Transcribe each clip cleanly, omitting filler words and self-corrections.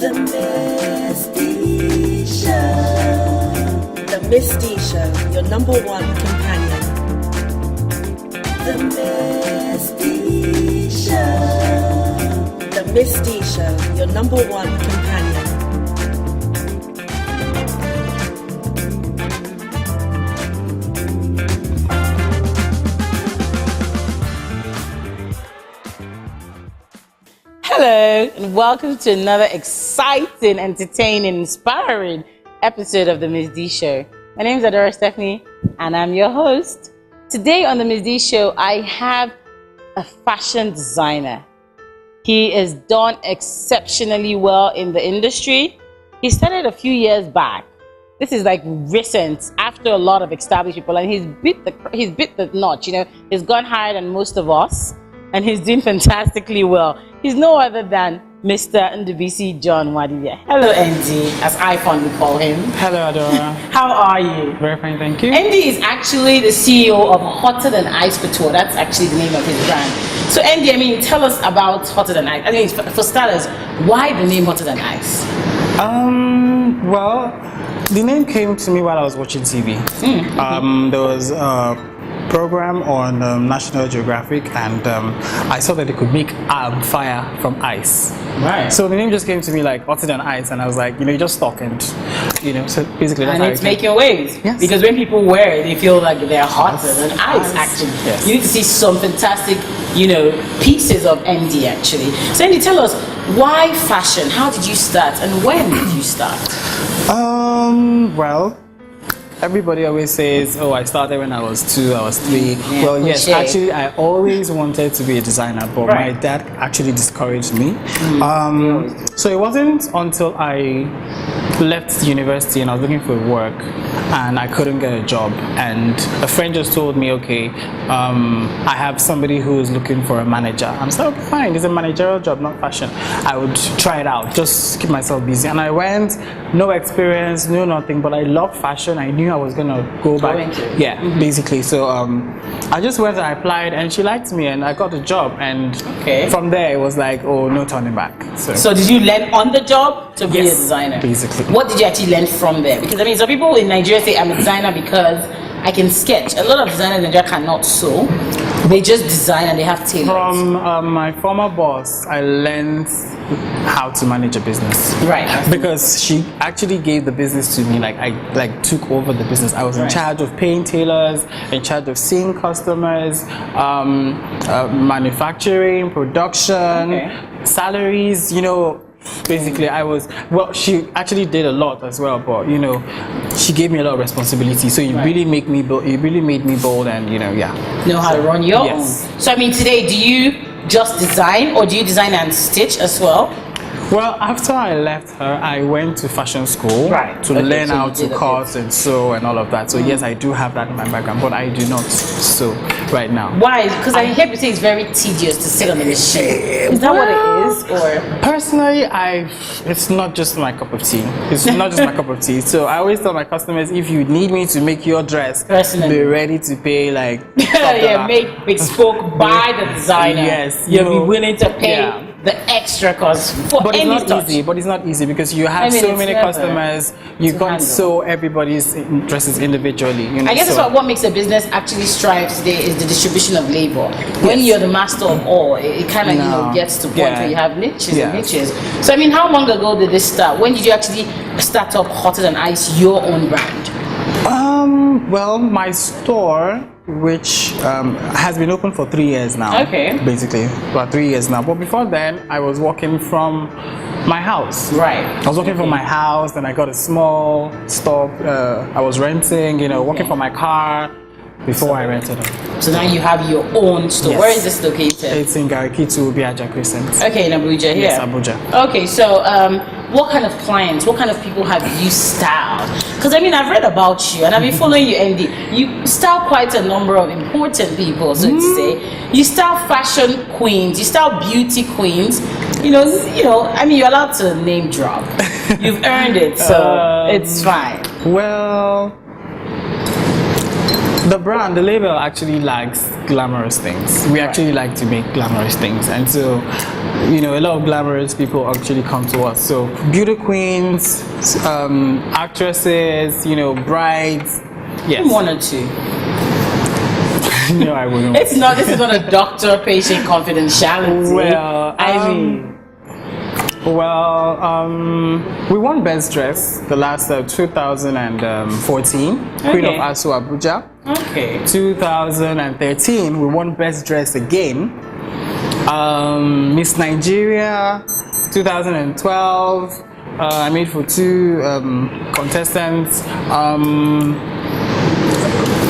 The Misty Show. The Misty Show, your number one companion. The Misty Show. The Misty Show, your number one companion. Hello, and welcome to another exciting, entertaining, inspiring episode of The Ms. D Show. My name is Adora Stephanie, and I'm your host. Today on The Ms. D Show, I have a fashion designer. He has done exceptionally well in the industry. He started a few years back. This is like recent, after a lot of established people, and he's bit the notch. You know, he's gone higher than most of us, and he's doing fantastically well. He's no other than Mr. Ndubisi John Wadivia. Hello, Andy, as I fondly call him. Hello, Adora. How are you? Very fine, thank you. Andy is actually the CEO of Hotter Than Ice Couture. That's actually the name of his brand. So, Andy, I mean, tell us about Hotter Than Ice. I mean, for starters, why the name Hotter Than Ice? Well, the name came to me while I was watching TV. There was a program on National Geographic, and I saw that they could make fire from ice. Right. So the name just came to me like Hotter Than Ice, and I was like, you just talk, and so basically that's and how it's making waves. Yes. Because when people wear it, they feel like they're hotter than ice. Actually, yes. You need to see some fantastic, pieces of Andy actually. So Andy, tell us, why fashion? How did you start, and when did you start? Well, everybody always says, oh, I started when I was 2, I was 3. Yeah, well, yes, cliche. actually, I always wanted to be a designer, but my dad actually discouraged me. So it wasn't until I left university and I was looking for work and I couldn't get a job, and a friend just told me, okay, I have somebody who is looking for a manager. I'm like, okay, fine, it's a managerial job, not fashion. I would try it out, just keep myself busy. And I went, no experience, no nothing, but I love fashion. I knew I was gonna go back. Basically. So I just went and I applied, and she liked me, and I got a job. And from there it was like, oh, no turning back. So did you learn on the job to be a designer? Basically. What did you actually learn from there? Because I mean, some people in Nigeria say I'm a designer because I can sketch. A lot of designers in Nigeria cannot sew. They just design and they have tailors. From my former boss, I learned how to manage a business. Right. Because she actually gave the business to me. Like I took over the business. I was in charge of paying tailors, in charge of seeing customers, manufacturing, production, salaries. Basically, she actually did a lot as well, but she gave me a lot of responsibility. So it really made me bold. It really made me bold, and know how to run your own. So I mean, today, do you just design, or do you design and stitch as well? Well, after I left her, I went to fashion school to learn how to cut and sew and all of that. So yes, I do have that in my background, but I do not sew right now. Why? Because I hear people say it's very tedious to sit on the machine. Is that what it is, or? Personally, it's not just my cup of tea. It's not just my cup of tea. So I always tell my customers, if you need me to make your dress, be ready to pay like make bespoke by the designer. Yes, you'll be willing to pay the extra cost for but any it's not easy. But it's not easy because you have so many customers. You can't sew everybody's dresses individually. I guess that's what makes a business actually strive today is the distribution of labor. When you're the master of all, it kind of gets to the point where you have niches and niches. So I mean, how long ago did this start? When did you actually start up Hotter Than Ice, your own brand? Well, my store, which has been open for 3 years now. Basically, about 3 years now. But before then, I was working from my house. I was working from my house, then I got a small store. I was renting, working for my car before I rented it. So now you have your own store. Where is this located? It's in Gariki Abuja Crescent. Okay, in Abuja here. Yes, Abuja. Okay, so what kind of clients, what kind of people have you styled? Because I mean, I've read about you and I've been following you, Andy. You style quite a number of important people, so to say. You style fashion queens, you style beauty queens. I mean, you're allowed to name drop. You've earned it, so it's fine. Well, The brand, the label actually likes glamorous things. We actually like to make glamorous things, and so, you know, a lot of glamorous people actually come to us. So beauty queens, actresses, you know, brides. Yes. One or two. No, I wouldn't. This is not a doctor-patient confidentiality. Well, we won Best Dress the last 2014, Queen of Aso Abuja. Okay. 2013, we won Best Dress again. Miss Nigeria, 2012. I made for 2 contestants.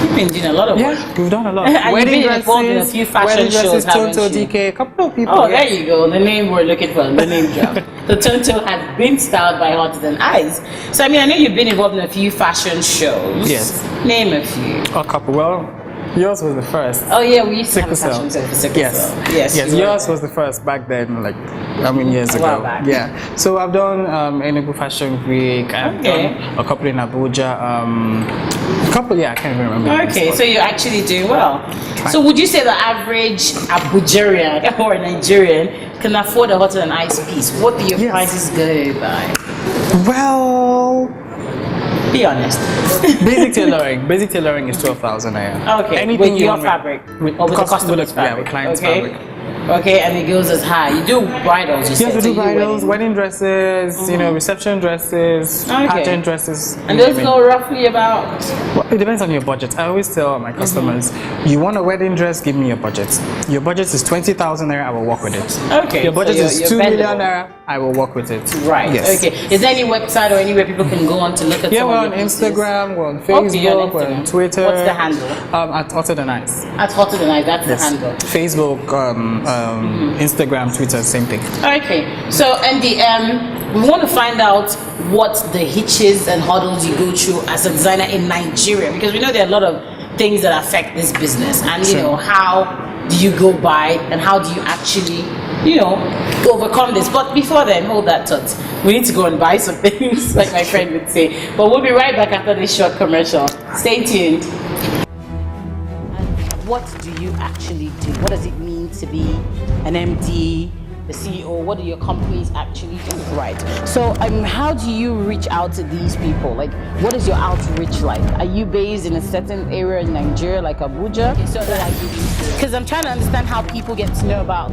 You've been doing a lot of work. Yeah, we've done a lot. And you've been involved in a few fashion shows, haven't Tonto you? DK, a couple of people. Oh, there you go. The name we're looking for, the name drop. The Tonto has been styled by HOTADANICE. So, I mean, I know you've been involved in a few fashion shows. Yes. Name a few. A couple. Well, yours was the first. Oh, yeah, we used to have a Sickle fashion cell. show for Sickle Yes. Cell. Yes, you were. Yours was the first back then, like, years A ago. while back. Yeah. So I've done Enugu Fashion Week. I've done a couple in Abuja. A couple, I can't even remember. Okay, so you're actually doing well. So would you say the average Abujarian or Nigerian can afford a HOTADANICE piece? What do your prices go by? Well, Be honest. basic tailoring is 12,000 naira. Okay, Anything with you your want fabric? with Or with the customer customer's fabric? Yeah, with client's Okay. fabric. Okay, and it goes as high. You do bridals, you Yes, said. we so do you bridals, wedding dresses, you know, reception dresses, pageant dresses. And you those name it. go roughly about. Well, it depends on your budget. I always tell my customers, you want a wedding dress, give me your budget. Your budget is 20,000 naira, I will work with it. Okay. Your budget so is you're 2 million bendable. naira, I will work with it. Right. Yes. Okay. Is there any website or anywhere people can go on to look at Yeah, some we're of on your pieces? Instagram, we're on Okay, you're on Facebook, we're on Instagram. Twitter. What's the handle? At HOTADANICE. At HOTADANICE, that's Yes. the handle. Facebook, Instagram, Twitter, same thing. Okay, so NDM, we want to find out what the hitches and hurdles you go through as a designer in Nigeria, because we know there are a lot of things that affect this business, and you know, how do you go by and how do you actually, you know, overcome this? But before then, hold that thought. We need to go and buy some things, like my friend would say. But we'll be right back after this short commercial. Stay tuned. What do you actually do? What does it mean to be an MD, the CEO? What do your companies actually do? Right. So, how do you reach out to these people? Like, what is your outreach like? Are you based in a certain area in Nigeria, like Abuja? Because I'm trying to understand how people get to know about,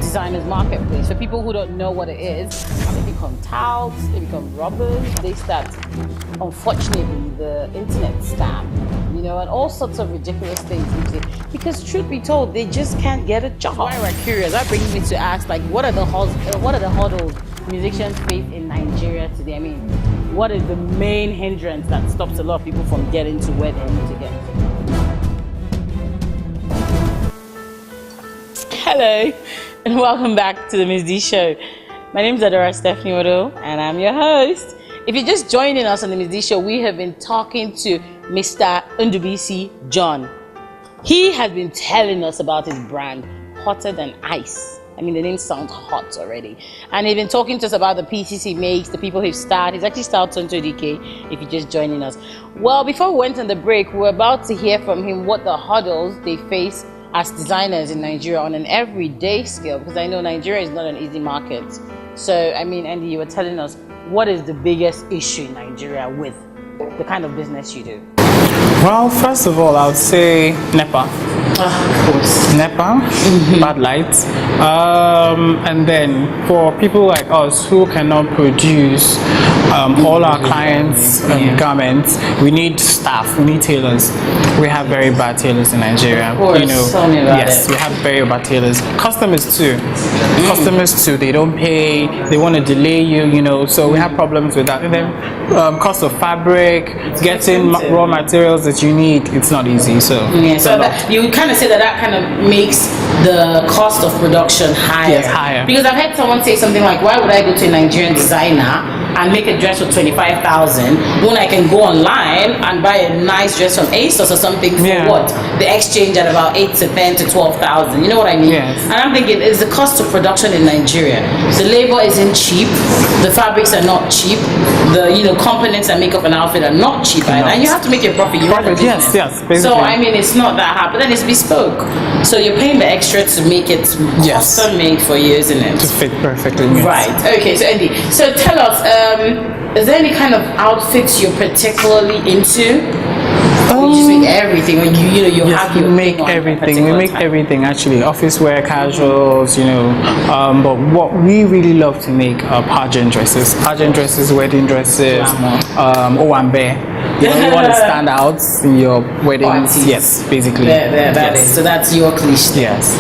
designers marketplace. For people who don't know what it is, they become touts, they become robbers, they start, unfortunately, the internet scam, you know, and all sorts of ridiculous things. Because truth be told, they just can't get a job. Why we're curious, that brings me to ask, like, what are the hurdles musicians face in Nigeria today? I mean, what is the main hindrance that stops a lot of people from getting to where they need to get? Hello, and welcome back to the Miss D Show. My name is Adora Stephanie Odo, and I'm your host. If you're just joining us on the Miss D Show, we have been talking to Mr. Ndubisi John. He has been telling us about his brand, HOTADANICE. I mean, the name sounds hot already. And he's been talking to us about the pieces he makes, the people he's started. He's actually started Tonto DK, if you're just joining us. Well, before we went on the break, we're about to hear from him what the hurdles they face as designers in Nigeria on an everyday scale, because I know Nigeria is not an easy market. So, I mean, Andy, you were telling us, what is the biggest issue in Nigeria with the kind of business you do? Well, first of all, I would say NEPA. Of course. NEPA, bad lights. And then for people like us who cannot produce all our clients' garments, we need staff, we need tailors. We have very bad tailors in Nigeria. Of course, you know, tell me about yes, it. we have very bad tailors. Customers too. Customers too, they don't pay, they want to delay you, you know, so we have problems with that. And then cost of fabric, getting raw materials that you need, it's not easy. So yeah, so that, you would kind of say that kind of makes the cost of production higher. Yes, higher. Because I've heard someone say something like, why would I go to a Nigerian designer and make a dress for 25,000 when I can go online and buy a nice dress from ASOS or something for what? The exchange at about 8 to 10 to 12,000. You know what I mean? Yes. And I'm thinking, it's the cost of production in Nigeria. The labor isn't cheap. The fabrics are not cheap. The components that make up an outfit are not cheap either. And you have to make your profit. Yes. Basically. So I mean, it's not that hard, but then it's bespoke. So you're paying the extra to make it custom made for you, isn't it? To fit perfectly. Yes. Right. Okay. So Andy, so tell us, is there any kind of outfits you're particularly into? We just make everything. When you have your make everything. We make everything actually. Office wear, casuals, but what we really love to make are pageant dresses, wedding dresses, owambe. You want to stand out in your weddings. Parties. Yes, basically. That is. So that's your cliche. Yes.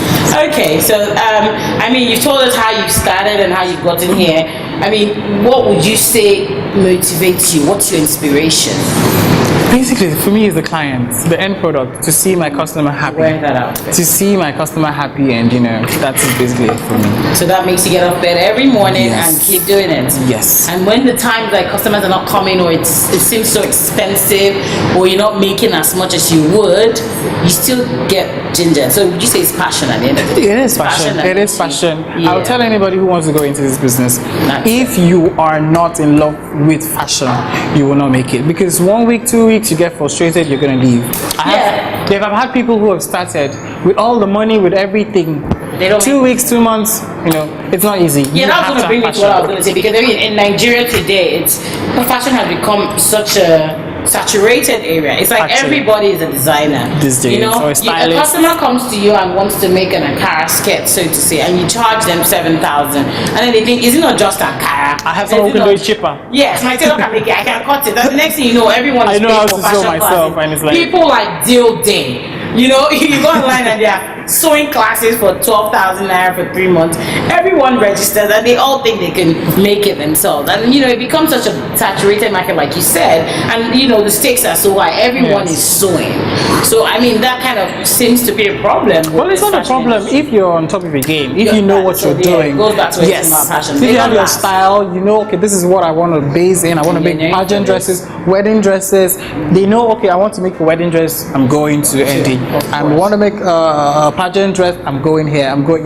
Okay. So I mean, you've told us how you started and how you've gotten here. I mean, what would you say motivates you? What's your inspiration? Basically, for me, it's the client, the end product, to see my customer happy. Wear that outfit. To see my customer happy, and that's basically it for me. So that makes you get off bed every morning and keep doing it. Yes. And when the times like customers are not coming, or it seems so expensive, or you're not making as much as you would, you still get ginger. So would you say it's passion at the end of the day? It is passion. It is passion. Yeah. I'll tell anybody who wants to go into this business, if you are not in love with fashion, you will not make it. Because 1 week, 2 weeks, you get frustrated, you're going to leave. I've had people who have started with all the money, with everything. They don't 2 weeks, 2 months, it's not easy. Yeah, that's going to bring me to what I was going to say. Because in Nigeria today, fashion has become such a saturated area. It's like everybody is a designer these days. Or a stylist. A customer comes to you and wants to make an Ankara skirt, so to say, and you charge them 7,000, and then they think, is it not just Ankara? I have someone who can do it cheaper. Yes, my tailor can make it. I can cut it. That's the next thing you know, everyone is I know how paying to for sew fashion myself, classes. and it's like people like Deal Day. You go online and they are sewing classes for 12,000 naira for 3 months. Everyone registers and they all think they can make it themselves. And it becomes such a saturated market, like you said. And the stakes are so high. Everyone is sewing. So I mean, that kind of seems to be a problem. Well, it's not a problem if you're on top of your game. If you know what you're doing. It goes back to my passion. If you have your style, okay, this is what I want to base in. I want to make pageant dresses, wedding dresses. They know, okay, I want to make a wedding dress. I'm going to ND. I want to make a pageant dress. I'm going here. I'm going.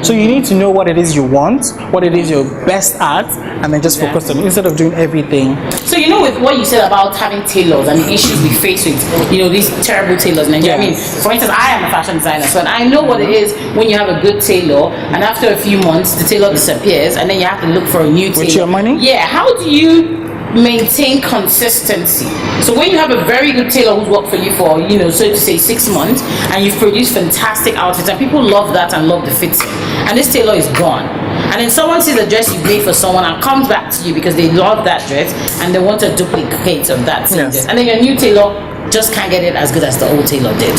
So you need to know what it is you want, what it is you're best at, and then just focus on it instead of doing everything. So with what you said about having tailors and the issues we face with, these terrible tailors in Nigeria. I mean, for instance, I am a fashion designer, so I know what it is when you have a good tailor, and after a few months, the tailor disappears, and then you have to look for a new tailor. With your money? Yeah. How do you maintain consistency? So when you have a very good tailor who's worked for you for so to say 6 months, and you've produced fantastic outfits and people love that and love the fitting, and this tailor is gone, and then someone sees a dress you've made for someone and comes back to you because they love that dress and they want a duplicate of that same dress, and then your new tailor just can't get it as good as the old tailor did.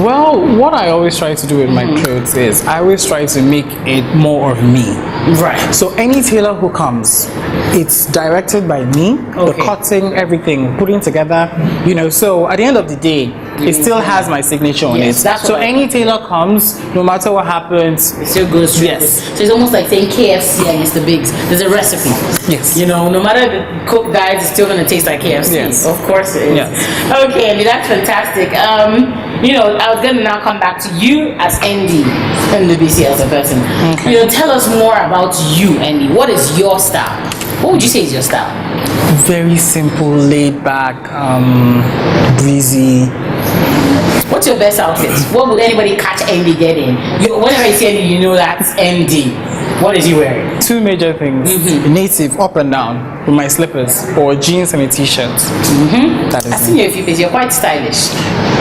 Well, what I always try to do with my clothes is I always try to make it more of me. Right. So any tailor who comes, it's directed by me, the cutting, everything, putting together, so at the end of the day, it still has my signature on it. So any tailor comes, no matter what happens, it still goes straight. Yes. So it's almost like saying KFC and Mr. Biggs. There's a recipe. Yes. No matter the cook guys, it's still going to taste like KFC. Yes. Of course it is. Yes. Okay, Andy, that's fantastic. I was going to now come back to you as Andy and the BC as a person. Okay. Tell us more about you, Andy. What is your style? What would you say is your style? Very simple, laid back, breezy. What's your best outfit? What would anybody catch Andy getting? Whenever you see Andy, that's Andy. What is he wearing? Two major things. Native, up and down, with my slippers, or jeans and a t-shirt. That is I've seen you a few days. You're quite stylish.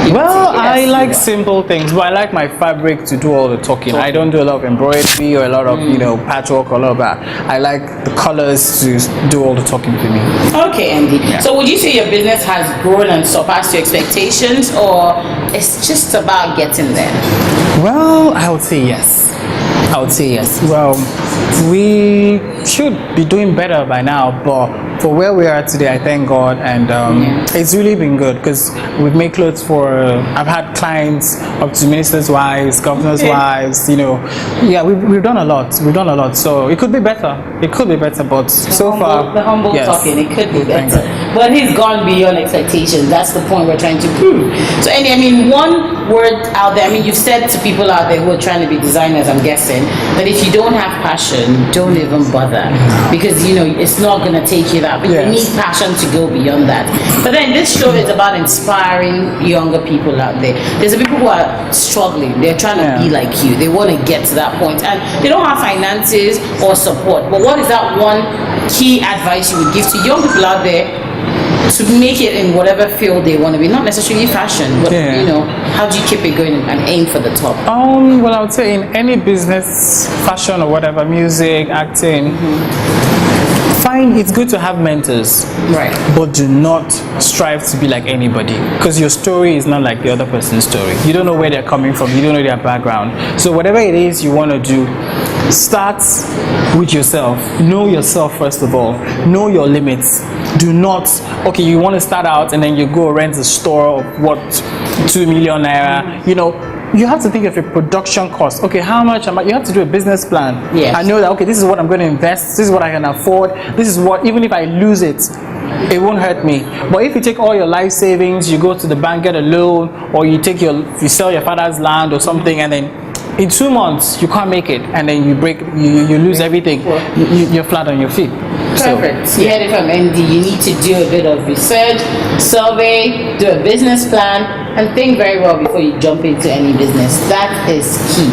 I like simple things, but I like my fabric to do all the talking. I don't do a lot of embroidery or a lot of patchwork or a lot of that. I like the colors to do all the talking for me. Okay, Andy. Yeah. So would you say your business has grown and surpassed your expectations, or it's just about getting there? Well, I would say yes. Well, we should be doing better by now, but for where we are today, I thank God, and it's really been good because we've made clothes for. I've had clients up to ministers' wives, governors' wives. We've done a lot. We've done a lot, so it could be better. It could be better, but far, the humble yes, talking, it could be thank better. God. But he's gone beyond expectations. That's the point we're trying to prove. So, Andy, I mean, one word out there. I mean, you've said to people out there who are trying to be designers, I'm guessing, that if you don't have passion, don't even bother, because it's not going to take you that. But you need passion to go beyond that. But then this show is about inspiring younger people out there. There's people who are struggling. They're trying to be like you. They want to get to that point, and they don't have finances or support. But what is that one key advice you would give to young people out there to make it in whatever field they want to be? Not necessarily fashion, but how do you keep it going and aim for the top? Well, I would say in any business, fashion or whatever, music, acting, fine, it's good to have mentors, right? But do not strive to be like anybody, because your story is not like the other person's story. You don't know where they're coming from. You don't know their background. So whatever it is you want to do, start with yourself. Know yourself first of all. Know your limits. Do not, you want to start out and then you go rent a store of what, 2 million naira. You have to think of your production cost. How much you have to do a business plan. Yes. I know that, this is what I'm going to invest. This is what I can afford. This is what, even if I lose it, it won't hurt me. But if you take all your life savings, you go to the bank, get a loan, or you sell your father's land or something, and then in 2 months you can't make it, and then you lose everything. You're flat on your feet. Perfect. So, you heard it from Andy. You need to do a bit of research, survey, do a business plan, and think very well before you jump into any business. That is key.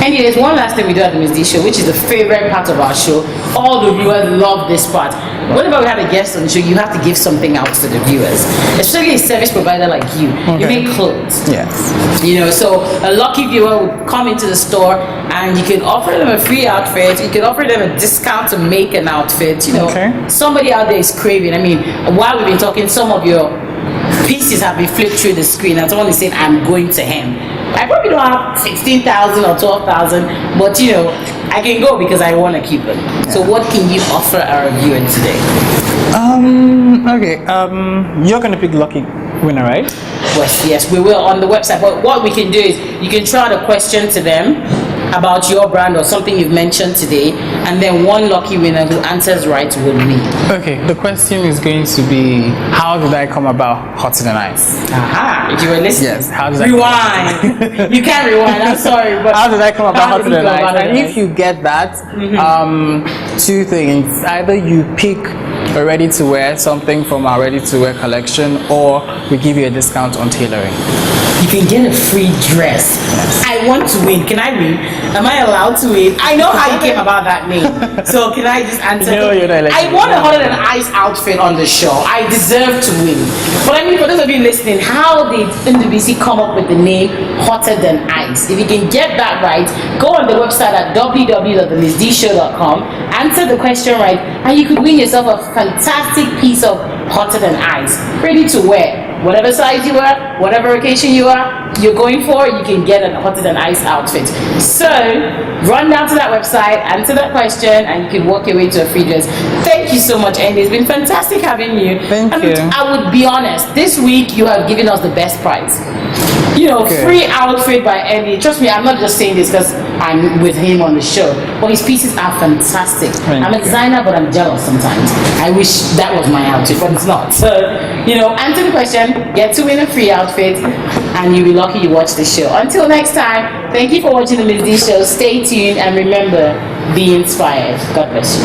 Andy, there's one last thing we do at the Ms. D Show, which is the favorite part of our show. All the viewers love this part. Whenever we have a guest on the show, you have to give something out to the viewers, especially a service provider like you. You make clothes. Yes. So a lucky viewer would come into the store and you can offer them a free outfit. You can offer them a discount to make an outfit. Somebody out there is craving. I mean, while we've been talking, some of your pieces have been flipped through the screen and someone is saying, I'm going to him. I probably don't have 16,000 or 12,000, but I can go because I want to keep it. So what can you offer our viewer today? You're going to pick lucky winner, right? Yes, we will on the website. But what we can do is you can throw out a question to them about your brand or something you've mentioned today, and then one lucky winner who answers right will win. The question is going to be, how did I come about Hotter Than Ice? Aha, if you were listening. Yes, how did rewind. You can't rewind, I'm sorry. But how did I come about Hotter Than Ice? And if you get that, 2 things. Either you pick a ready-to-wear, something from our ready-to-wear collection, or we give you a discount on tailoring. You can get a free dress. I want to win. Can I win? Am I allowed to win? I know how you came about that name. So can I just answer? I want a Hotter Than Ice outfit on the show. I deserve to win. But I mean, for those of you listening, how did NWC come up with the name Hotter Than Ice? If you can get that right, go on the website at www.themsdshow.com, answer the question right, and you could win yourself a fantastic piece of Hotter Than Ice, ready to wear. Whatever size you are, whatever occasion you're going for, you can get a Hotter Than Ice outfit. So run down to that website, answer that question, and you can walk your way to a free dress. Thank you so much, Andy. It's been fantastic having you. Thank you. I would be honest, this week you have given us the best prize. Free outfit by Andy. Trust me, I'm not just saying this because I'm with him on the show, but his pieces are fantastic. I'm a designer, but I'm jealous sometimes. I wish that was my outfit, but it's not. So, answer the question, get to win a free outfit, and you'll be lucky you watch the show. Until next time, thank you for watching the Ms. D Show. Stay tuned and remember, be inspired. God bless you.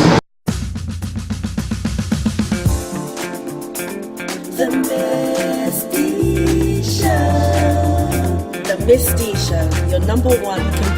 The Ms. D Show. The Ms. D Show, your #1